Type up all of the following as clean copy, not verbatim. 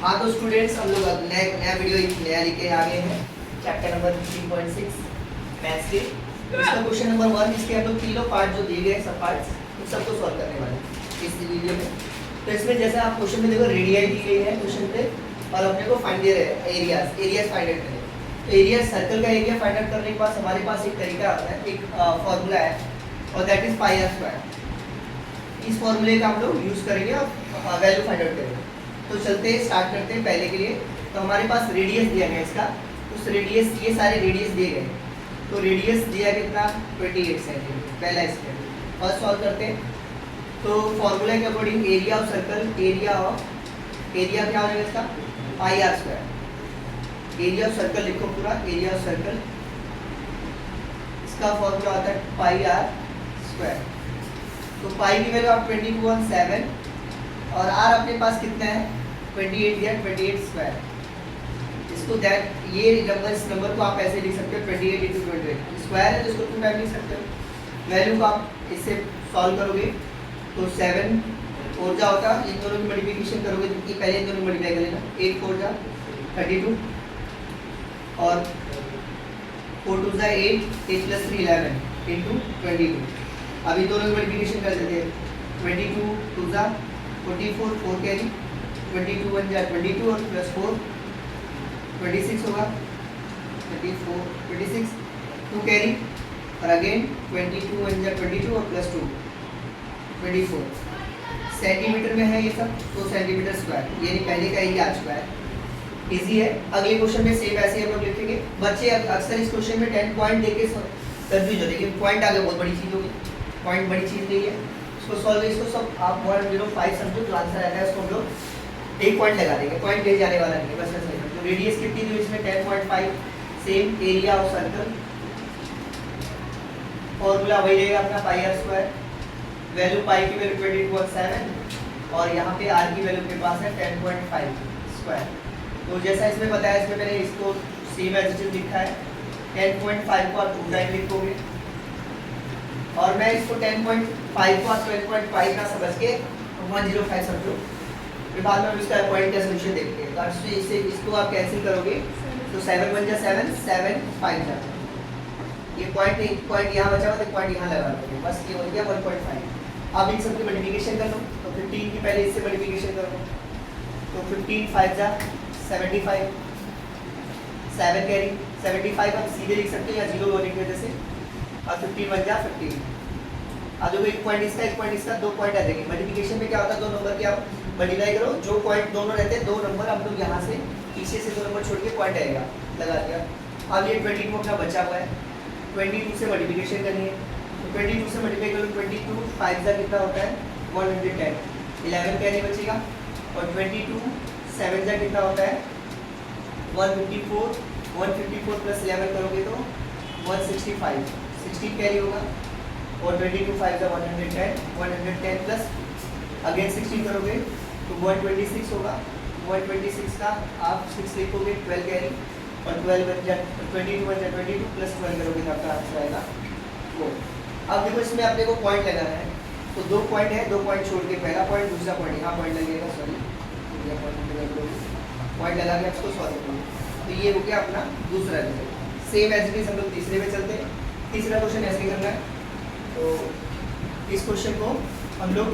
हाँ तो स्टूडेंट्स हम लोग नया वीडियो नया लेके आ गए हैं। चैप्टर नंबर 3.6 मैथ्स के इसका क्वेश्चन नंबर 1 जिसके हम लोग तीनों पार्ट जो दिए गए सब पार्ट्स उन सबको सॉल्व करने वाले हैं इस वीडियो में। तो इसमें जैसे आप क्वेश्चन में देखो रेडियाई दी गई है क्वेश्चन पे और अपने को फाइंड दे रहे हैं एरियाज फाइंड आउट करें। तो एरिया सर्कल का एरिया फाइंड आउट करने के बाद हमारे पास एक तरीका आता है, एक फॉर्मूला है और that is pi r square. इस फॉर्मूले का हम लोग यूज करेंगे और वैल्यू फाइंड आउट करेंगे। तो चलते हैं, स्टार्ट करते हैं पहले के लिए। तो हमारे पास रेडियस दिया गया इसका, उस रेडियस ये सारे रेडियस दिए गए। तो रेडियस दिया कितना 28 सेंटीमीटर पहला स्टेप। फर्स्ट सॉल्व करते हैं। तो फॉर्मूला के according area of circle area क्या हो जाएगा इसका pi r square. Area of circle लिखो पूरा, एरिया ऑफ सर्कल इसका फॉर्मूला आता है पाई आर स्क्वायर। तो पाई की वैल्यू आप 22.7 और आर अपने पास कितना है 28 या 28 स्क्वायर। इसको दैट ये नंबर इस नंबर को आप ऐसे लिख सकते हो 28 × 28 स्क्वायर है तो इसको 2 टाइम लिख सकते हो। वैल्यू को आप इससे सॉल्व करोगे तो 7 4 जा होता, इन दोनों की मल्टीप्लिकेशन करोगे क्योंकि पहले इन दोनों मल्टीप्लाई कर लेना। 8 4 जा 32 और 4 2 जा 8 8 + 3 11 × 22। अभी दोनों की मल्टीप्लिकेशन कर देते हैं। 22 2 जा 44 4 कैरी 22 1 जा 22 और +4 26 होगा 24 26 2 कैरी और अगेन 22 1 जा 22 और +2 24 सेंटीमीटर में है ये सब। तो सेंटीमीटर स्क्वायर यानी पहले का एरिया स्क्वायर इजी है। अगले क्वेश्चन में सेम ऐसे हम लोग लिखेंगे। बच्चे अक्सर इस क्वेश्चन में 10 पॉइंट देके कंफ्यूज होते हैं। पॉइंट आगे बहुत बड़ी चीज़ होगी, पॉइंट बड़ी चीज़ नहीं है। इसको सॉल्व इसको सब आप 105 समझो तो आंसर आता है। उसको हम लोग 1 पॉइंट लगा देंगे, पॉइंट ले जाने वाला नहीं है बस ऐसा ही। तो रेडियस कितनी थी इसमें 10.5 same area of circle formula वही रहेगा अपना पाई आर स्क्वायर। वैल्यू पाई की वैल्यू 22.7 और यहाँ पे आर की वैल्यू के पास है 10.5 स्क्वायर। तो जैसा इसमें बताया इसमें मैंने इसको सेम एज इट इज लिखा है। 10.5 को आप 2 टाइम लिखोगे और मैं इसको 10.5 को 12.5 का समझ के 105 समझो। फिर बाद में इसका पॉइंट का सोल्यूशन देखते हैं। तो इससे इसको आप कैंसिल करोगे तो 7 1 जा 7 7 5 जा ये पॉइंट यहाँ बचा हुआ तो पॉइंट यहाँ लगा दोगे बस। ये हो गया 1.5। अब इन सबकी मल्टीप्लिकेशन कर लो तो 15 की पहले इससे मल्टीप्लिकेशन करो तो 15 5 जा 75 7 कैरी 75 आप सीधे लिख सकते हैं या 0 होने की वजह से और 15 1 जा 15। अब देखो एक पॉइंट इसका 2 पॉइंट आ जाएंगे। मल्टीप्लिकेशन में क्या होता है 2 नंबर के आप मल्टीप्लाई करो, जो पॉइंट दोनों रहते हैं 2 नंबर हम लोग यहाँ से पीछे से 2 नंबर छोड़ के पॉइंट आएगा लगा दिया। अब ये 22 अपना बचा हुआ है, 22 से मल्टीप्लिकेशन करनी है तो 22 से मल्टीप्लाई करो 22 5 जा कितना होता है 110 11 क्या नहीं बचेगा और 22 7 जा कितना होता है 154 154 + 11 करोगे तो 165 16 कैरी होगा और 22 5 जा 110 प्लस अगेन 16 करोगे तो 126 होगा। 126 का आप 6 लिखोगे 12 कैरी और 12 बन जा 22 बन जा 22 + 12 करोगे तो आपका आंसर आएगा 4। अब देखो इसमें अपने को पॉइंट लगाना है तो 2 पॉइंट है, 2 पॉइंट छोड़ के पहला पॉइंट दूसरा पॉइंट यहाँ पॉइंट लगेगा। सॉरी पॉइंट लगा के इसको सॉल्व करोगे तो ये हो गया अपना दूसरा result. Same as it is हम लोग तीसरे में चलते हैं। तीसरा क्वेश्चन ऐसे करना है तो इस क्वेश्चन को हम लोग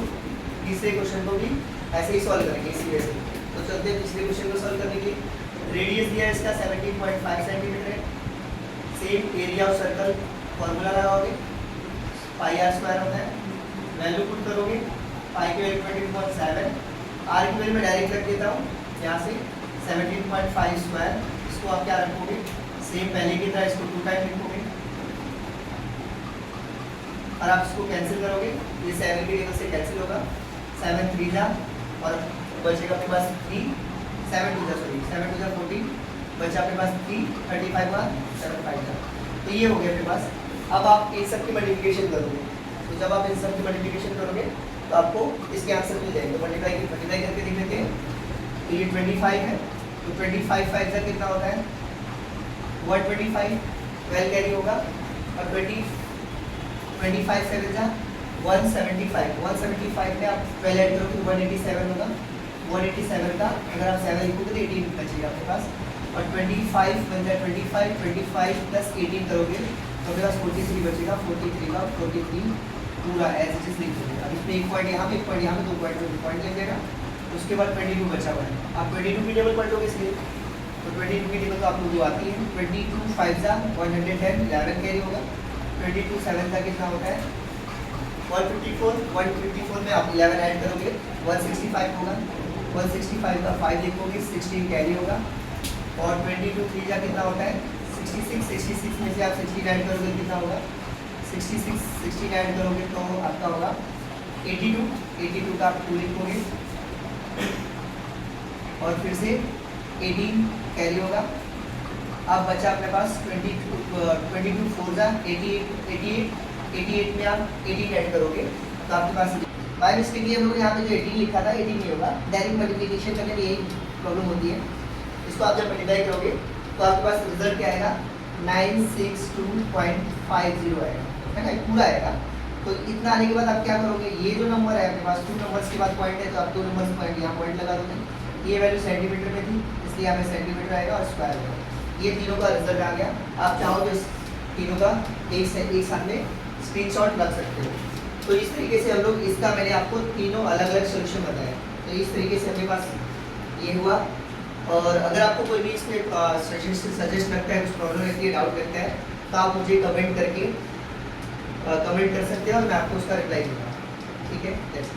तीसरे क्वेश्चन को भी ऐसे ही सॉल्व करेंगे इसी वे से। तो चलते हैं तीसरे क्वेश्चन को सॉल्व करने के लिए। रेडियस दिया है इसका 17.5 सेंटीमीटर है। Same area of circle formula लगाओगे पाई आर स्क्वायर होता है। वैल्यू पुट करोगे पाई की वैल्यू 22.7 आर की वैल्यू मैं डायरेक्ट रख देता हूँ यहाँ से 17.5 स्क्वायर। इसको आप क्या रखोगे सेम पहले की तरह इसको 2 टाइम लिखोगे और आप इसको कैंसिल करोगे ये 7 की टेबल से कैंसिल होगा 7 3 जा और बचेगा अपने पास 3 7 2 जा 14 बचा अपने पास 3 35 हुआ 7 5 जा। तो ये हो गया अपने पास। अब आप इन सब की मल्टीप्लिकेशन करोगे तो जब आप इन सब की मल्टीप्लिकेशन करोगे तो आपको इसके आंसर मिल जाएंगे। तो मल्टीप्लाई करके देख लेते हैं तो ये 25 है तो 25 5 जा कितना होता है 125 12 कैरी होगा और 25 7 जा 175 175 में आप 12 ऐड करो तो 187 होगा 187 का अगर आप 7 लिखोगे तो 18 बचेगा आपके पास, और 25 बन जाए 25 प्लस 18 करोगे तो आपके पास 43 बचेगा, 43 का 43 पूरा एज इट इज लिख दोगे। अब इसमें एक पॉइंट यहाँ पे, एक पॉइंट यहाँ पे, 2 पॉइंट में पॉइंट लग जाएगा। उसके बाद 22 बचा हुआ है, आप 22 की टेबल पढ़ लोगे इसलिए, तो 22 की टेबल तो आप लोग को आती है। 22 5 जा 110, 11 कैरी होगा। 22 7 का कितना होता है 154, 154 में आप 11 ऐड करोगे 165 होगा, 165 का 5 लिखोगे 16 कैरी होगा, और 22 3 जा कितना होता है 66, 66 में से आप 16 ऐड करोगे कितना होगा 66, 16 ऐड करोगे तो आपका होगा 82, 82 का आप 2 लिखोगे, और फिर से 18 कैरी होगा। अब बचा अपने पास 22 4 जा 88 में आप 18 ऐड करोगे तो आपके पास बाय मिस्टेक ये हम लोग यहाँ पे जो 18 लिखा था 18 नहीं होगा, डायरेक्ट मल्टीप्लिकेशन करने में यही प्रॉब्लम होती है। इसको आप जब मल्टीप्लाई करोगे तो आपके पास रिजल्ट क्या आएगा 962.50 आएगा, है ना, पूरा आएगा। तो इतना आने के बाद आप क्या करोगे, ये जो नंबर है आपके पास 2 नंबर्स के बाद पॉइंट है तो आप 2 नंबर्स पॉइंट यहाँ पॉइंट लगा दोगे। ये वैल्यू सेंटीमीटर में थी इसलिए यहाँ पे सेंटीमीटर आएगा और स्क्वायर होगा। ये तीनों का रिजल्ट आ गया। आप चाहो तो इस तीनों का एक साथ में स्क्रीनशॉट लग सकते हो। तो इस तरीके से हम लोग इसका मैंने आपको तीनों अलग अलग सोल्यूशन बताया। तो इस तरीके से अपने पास ये हुआ। और अगर आपको कोई भी इसमें सजेस्ट लगता है, कुछ प्रॉब्लम रहती है, डाउट लगता है तो आप मुझे कमेंट कर सकते हो और मैं आपको उसका रिप्लाई दूँगा। ठीक है, जैसे